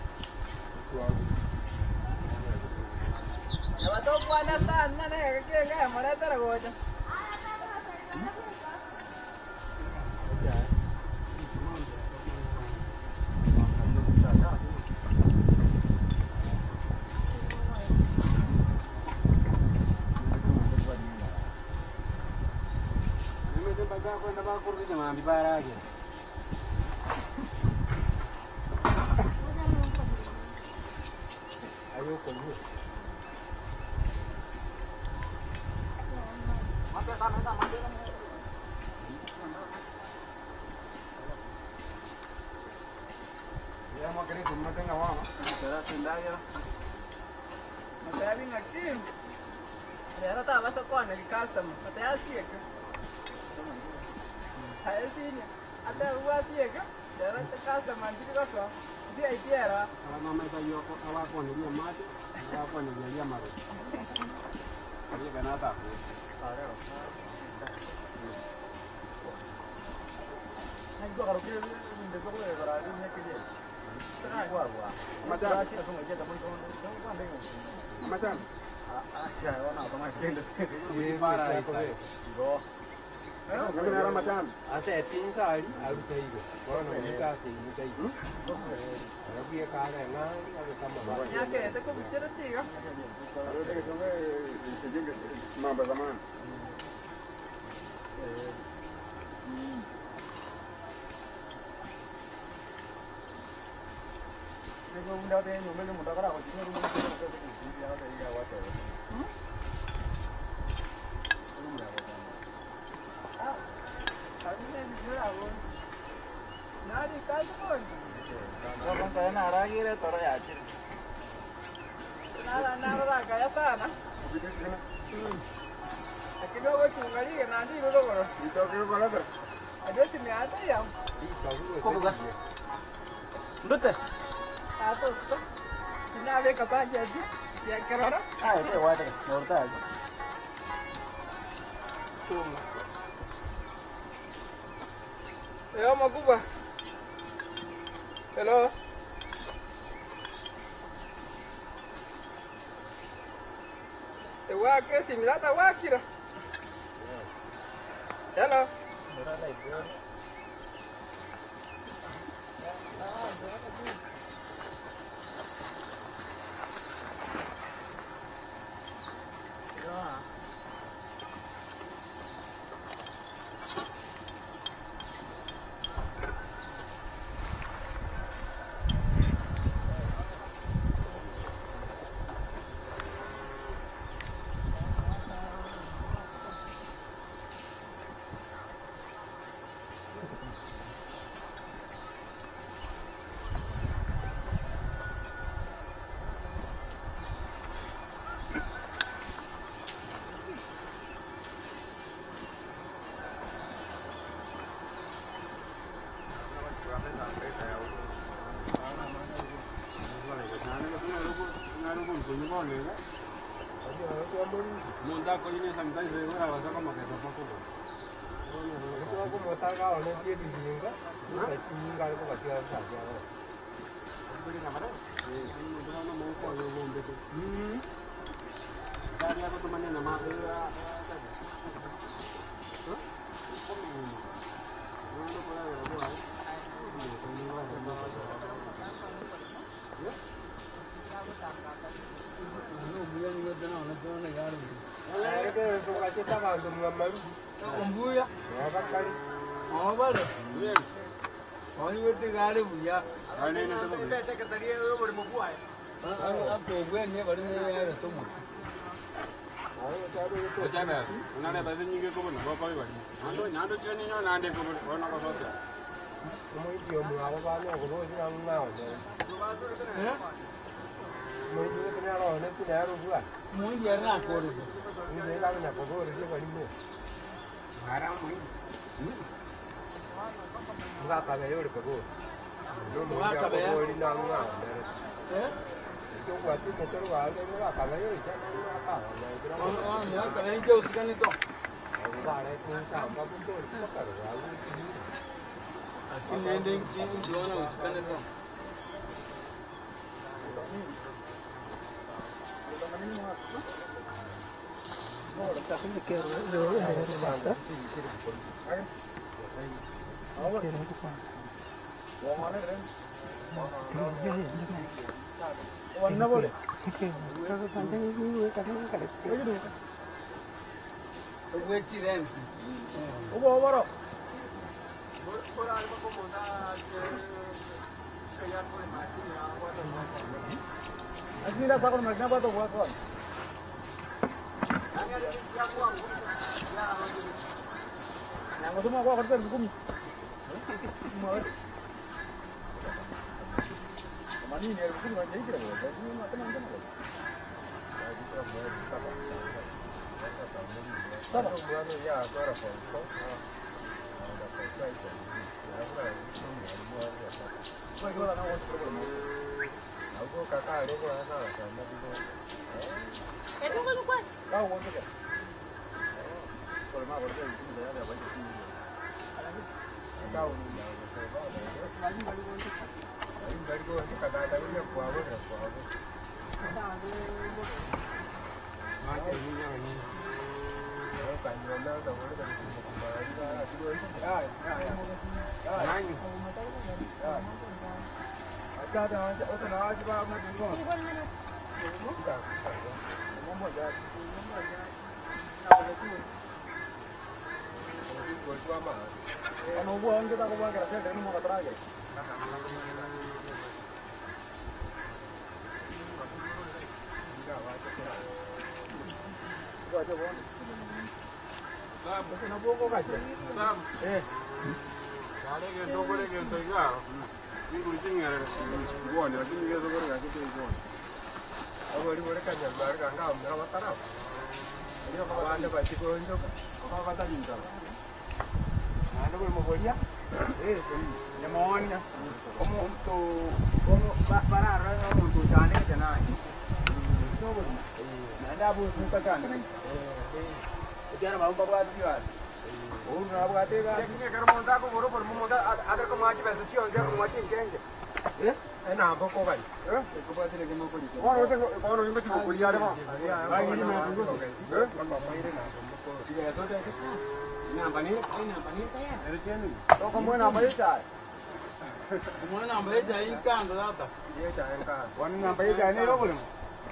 Ya va todo cuando está, no que quiere que amara te la goya. Cuando va a ocurrir de más para allá. Ayo con luz. Mate. Ya hemos querido que no tenga agua, ¿no? Se da sin dar ya. No te da bien aquí. Ya ahora estaba vas a con el customer. No te da así aquí. Hay sini, ada uang sih kan? Dalam tekas dan mandi juga so. Jadi idea lah. Kalau nama itu yo awak pun dia mati, awak pun dia malu. Jadi kenapa aku? Nah, gua kalau dia minta gua kalau ada ni kerja. Terang gua. Macam asyik langsung aja teman-teman. Gua dengar. Macam. Ya, orang apa macam tu. Ini parah itu. Go. Nggak macam. Asa ting sari aku tahu. Orang ni kasih ni tahu. Kalau dia kaya nang, aku tambah. Ya ke, itu kau bicara tiga. Kalau dia sampai kerja mana bersamaan. Ini kau muda tu yang nombor muda kerana aku cuma nombor tu dia ada dia awak tu. Nadi kai pun. Orang kaya nara gila toro ya cil. Nara kaya sana. Akhirnya aku cuma ni nanti dulu baru. Itu aku kalau tu. Ada sini ada ya. Kok bukan? Betul. Satu tu. Ini ada kapan jadi? Ya kerana? Itu wadah. Menurut aja. Cuma. Hello, Maguba. Hello. Ewa ke similata wakira. Hello. Monta con ini sampai segera vas a como que tampoco. Itu aku mau tahu oleh dia di sini kan? Saya tinggal aku baca saja. Beli kamera? Ini udah mau kau yang mau betul. Tadi aku temannya nama dia. Suka cita kalau mengambil Umbu ya. apa kali? Oh boleh. Oh ini betul kali bu ya. Ini nanti Kita sekretariat itu boleh membuat. Apa gue ni baru ni ada tu. Acha basi. Unaona basi nyingi kwa bwana kwa kwa. Nando cheni nyo nande kwa bwana kwa sote. Ndio mwa baba ngo ro sina ngao. Mungu sina ro ne sina ro bua. Mungu yana ko ro. Ni la na ko ro ri ko ni mo. Ara mo. Nga ka be yo ko ro. Nga ka be yo ri na ngao. Yo kwa tu ko ro wa le nga ka be yo ri cha na ka. Nga ka be yo usikane to. Wa le ko sa ka bu to ko ka ro wa. Nende kingi jiona usikane to. Asira sakon magna ba to buat kon. Yang semua gua kerja hukum. Mani ni hukum enggak jadi kira. Jadi macam-macam. Sama buat ya agora foto. Aku kakak ada gua ada sama itu. Itu kan bukan. Kau mau ke? Kalau mau kerja itu dia ada banyak sini. Kau ni lagi balik gua ni kakak ada ni buat apa? Macam ni yang ni. Kalau kan mana dah boleh dah Ada usah nak sebab apa tu? Kamu buang kita kau buang kerja dari mana kau lagi? Kau ada buang? Betul nak buang kau kerja? Kale ke dogore ke toiga. Ni kucing ya. Buan ya kini ke dogore ka kitu buan. Awal ni mereka jambar kan kau mereka taraf. Ini kau ada baca kau unjuk kau kata jinta. Ada kau mau dia? Yang mau ni. Kamu untuk kamu para orang kamu untuk jane jangan. Itu boleh. Ada abu muka kan. Jangan mau bawa siapa. Oh, nak buat apa? Ini kalau mau tak, aku baru mau tak. Ada kau macam biasa cium, saya mau macam kengke. Nak apa kau kan? Kau buat ini kau mau kau ni. Kau orang ini kau kuliah ada mah? Ini nak tunggu. Jika esok dah sekas. Nampak ni kaya. Ada channel. Kau kamu nak bayar cai? Kamu nak bayar jai kan berapa? Iya cai kan. Wan nak bayar jane lo boleh?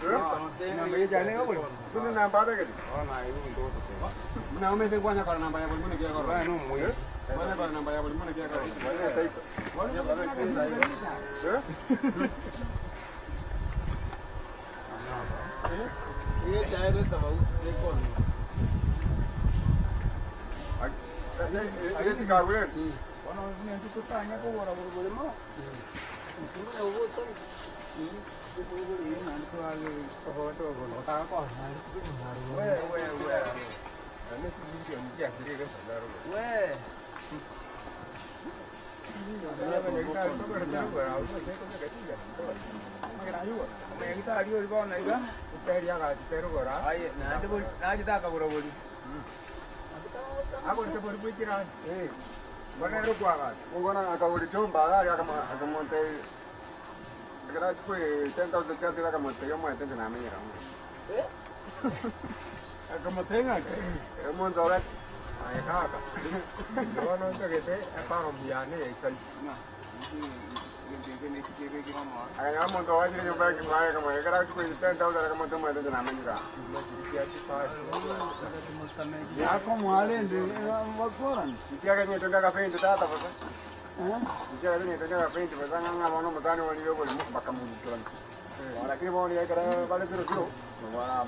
Nak bayar jane kau boleh? Sini nampak ada ke? Oh, nah itu untuk tu. Mana umeh tu banyak kalau nampak ya boleh mana kaya kau. Nah, nu mui. Banyak kalau nampak ya boleh mana kaya kau. Mana tai? Mana mana tai? Iya jai tu tahu. Lekon. Ini tiga bulan. Wan ni tu tanya kau orang boleh mau? Aku dah berbicara. Mana ada kuat? Ungana akau dicoba lah, akau monte. Agora tipo 10,000 chat la como te llamo de na mira. Como tenga. Es un dólar. Ay, caca. No no te que te es para rompiane y sal. Ay, ya monto va a ir yo para que vaya como que era tipo 10,000 como te mueves de na mira. Ya como alguien de Mocoran. Y ya que ni tenga café en tu tata, pues. Ya que ni tenga café, pues van a no me dan un lío por el mundo para camular. Ahora que voy a ir a vale 0 kilo. No va.